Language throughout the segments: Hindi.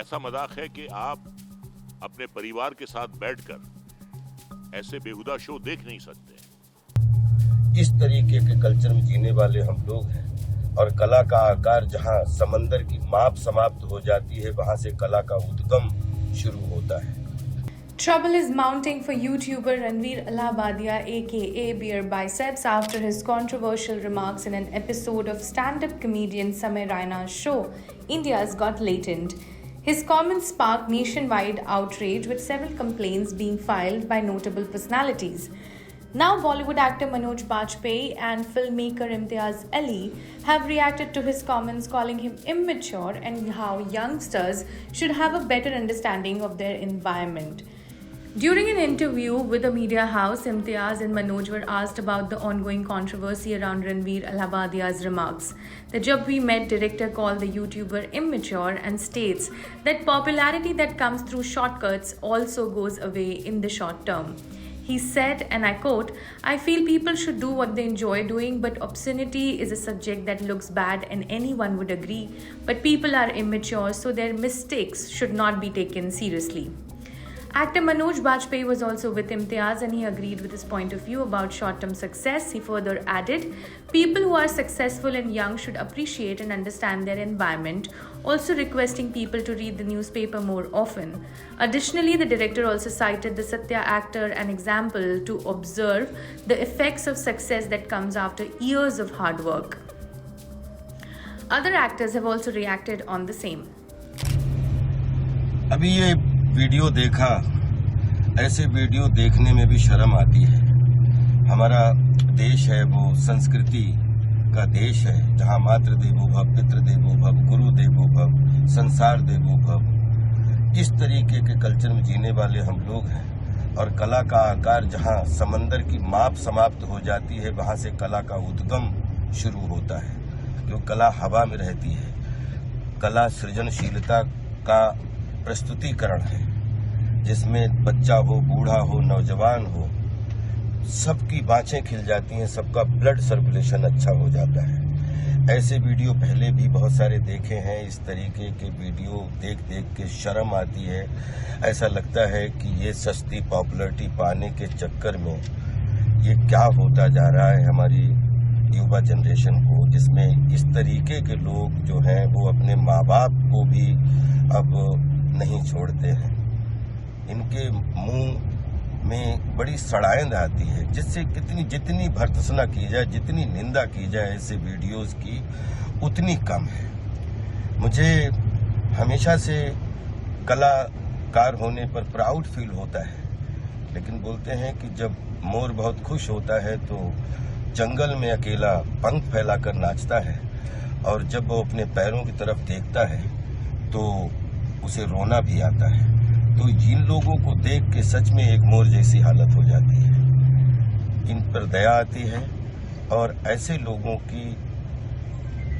ऐसा मजाक है कि आप अपने परिवार के साथ बैठकर ऐसे बेहुदा शो देख नहीं सकते। इस तरीके के कल्चर में जीने वाले हम लोग हैं और कला का आकार जहां समंदर की माप समाप्त हो जाती है, वहां से कला का उद्गम शुरू होता है। Trouble is mounting for YouTuber Ranveer Allahabadia aka Beer Biceps after his controversial remarks in an episode of stand-up comedian Samay Raina's show India's Got Latent. His comments sparked nationwide outrage with several complaints being filed by notable personalities. Now, Bollywood actor Manoj Bajpayee and filmmaker Imtiaz Ali have reacted to his comments, calling him immature and how youngsters should have a better understanding of their environment. During an interview with a media house, Imtiaz and Manoj were asked about the ongoing controversy around Ranveer Allahabadia's remarks. The Jab We Met director called the YouTuber immature and states that popularity that comes through shortcuts also goes away in the short term. He said, and I quote, "I feel people should do what they enjoy doing, but obscenity is a subject that looks bad and anyone would agree. But people are immature, so their mistakes should not be taken seriously." Actor Manoj Bajpayee was also with Imtiaz and he agreed with his point of view about short-term success. He further added, "People who are successful and young should appreciate and understand their environment," also requesting people to read the newspaper more often. Additionally, the director also cited the Satya actor an example to observe the effects of success that comes after years of hard work. Other actors have also reacted on the same. अभी ये वीडियो देखा, ऐसे वीडियो देखने में भी शर्म आती है। हमारा देश है वो संस्कृति का देश है, जहाँ मातृ देवो भव, पितृ देवो भव, गुरु देवो भव, संसार देवो भव। इस तरीके के कल्चर में जीने वाले हम लोग हैं और कला का आकार जहाँ समंदर की माप समाप्त हो जाती है, वहाँ से कला का उद्गम शुरू होता है। क्योंकि कला हवा में रहती है। कला सृजनशीलता का प्रस्तुतिकरण है, जिसमें बच्चा हो, बूढ़ा हो, नौजवान हो, सबकी बाँछें खिल जाती हैं, सबका ब्लड सर्कुलेशन अच्छा हो जाता है। ऐसे वीडियो पहले भी बहुत सारे देखे हैं। इस तरीके के वीडियो देख देख के शर्म आती है। ऐसा लगता है कि ये सस्ती पॉपुलैरिटी पाने के चक्कर में ये क्या होता जा रहा है हमारी युवा जनरेशन को, जिसमें इस तरीके के लोग जो हैं वो अपने माँ बाप को भी अब नहीं छोड़ते हैं। इनके मुंह में बड़ी सड़ाइंद आती है, जिससे जितनी भर्त्सना की जाए, जितनी निंदा की जाए ऐसे वीडियोस की, उतनी कम है। मुझे हमेशा से कलाकार होने पर प्राउड फील होता है, लेकिन बोलते हैं कि जब मोर बहुत खुश होता है तो जंगल में अकेला पंख फैलाकर नाचता है, और जब वो अपने पैरों की तरफ देखता है तो उसे रोना भी आता है। तो जिन लोगों को देख के सच में एक मोर जैसी हालत हो जाती है, इन पर दया आती है। और ऐसे लोगों की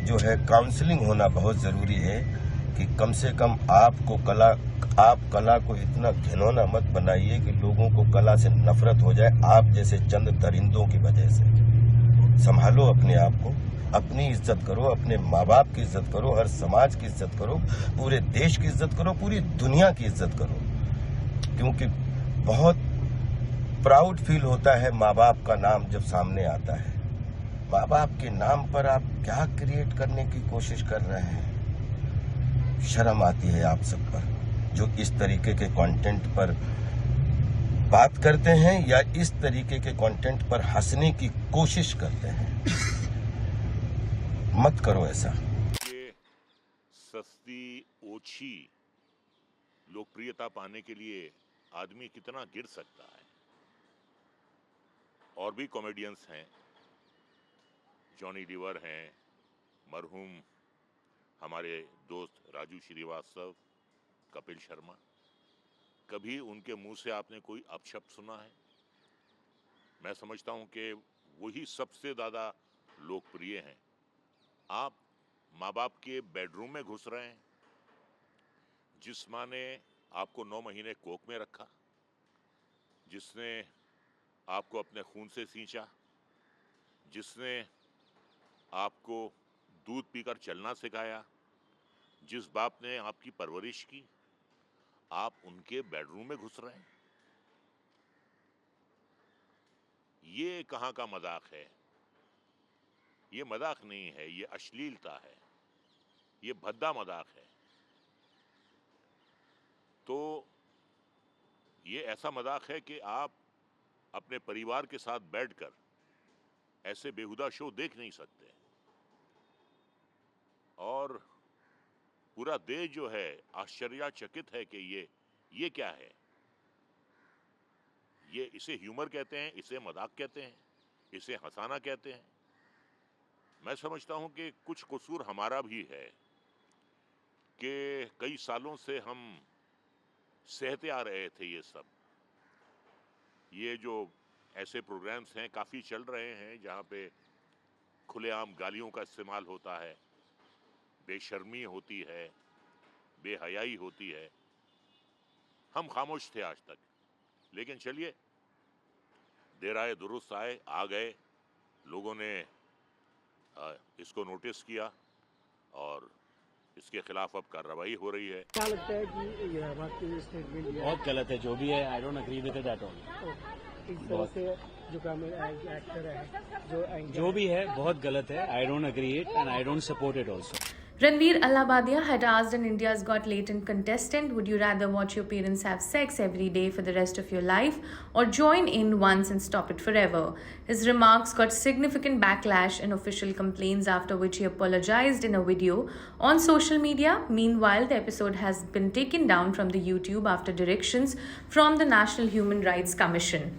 जो है काउंसलिंग होना बहुत ज़रूरी है कि कम से कम आप कला को इतना घिनौना मत बनाइए कि लोगों को कला से नफरत हो जाए। आप जैसे चंद दरिंदों की वजह से संभालो अपने आप को, अपनी इज्जत करो, अपने माँ बाप की इज्जत करो, हर समाज की इज्जत करो, पूरे देश की इज्जत करो, पूरी दुनिया की इज्जत करो। क्योंकि बहुत प्राउड फील होता है माँ बाप का नाम जब सामने आता है। माँ बाप के नाम पर आप क्या क्रिएट करने की कोशिश कर रहे हैं? शर्म आती है आप सब पर, जो इस तरीके के कंटेंट पर बात करते हैं या इस तरीके के कंटेंट पर हंसने की कोशिश करते हैं। मत करो ऐसा। ये सस्ती ओछी लोकप्रियता पाने के लिए आदमी कितना गिर सकता है। और भी कॉमेडियंस हैं, जॉनी लीवर हैं, मरहूम हमारे दोस्त राजू श्रीवास्तव, कपिल शर्मा। कभी उनके मुंह से आपने कोई अपशब्द सुना है? मैं समझता हूं कि वही सबसे ज्यादा लोकप्रिय हैं। आप माँ बाप के बेडरूम में घुस रहे हैं, जिस माँ ने आपको 9 महीने कोख में रखा, जिसने आपको अपने खून से सींचा, जिसने आपको दूध पीकर चलना सिखाया, जिस बाप ने आपकी परवरिश की, आप उनके बेडरूम में घुस रहे हैं। ये कहाँ का मजाक है? ये मजाक नहीं है, ये अश्लीलता है, ये भद्दा मजाक है। तो ये ऐसा मजाक है कि आप अपने परिवार के साथ बैठकर ऐसे बेहुदा शो देख नहीं सकते। और पूरा देश जो है आश्चर्यचकित है कि ये क्या है। ये इसे ह्यूमर कहते हैं, इसे मजाक कहते हैं, इसे हंसाना कहते हैं। मैं समझता हूं कि कुछ कसूर हमारा भी है कि कई सालों से हम सहते आ रहे थे ये सब। ये जो ऐसे प्रोग्राम्स हैं काफ़ी चल रहे हैं जहाँ पे खुलेआम गालियों का इस्तेमाल होता है, बेशर्मी होती है, बेहयाई होती है। हम खामोश थे आज तक, लेकिन चलिए देर आए दुरुस्त आए, आ गए, लोगों ने इसको नोटिस किया और इसके खिलाफ अब कार्रवाई हो रही है। क्या लगता है कि ये आपकी स्टेटमेंट बहुत गलत है जो भी है। I don't agree with it at all. इस तरह से जो एक्टर है जो भी है बहुत गलत है। I don't agree it and I don't support it also. Ranveer Allabadia had asked an India's Got Latent contestant, would you rather watch your parents have sex every day for the rest of your life or join in once and stop it forever? His remarks got significant backlash and official complaints, after which he apologized in a video on social media. Meanwhile, the episode has been taken down from the YouTube after directions from the National Human Rights Commission.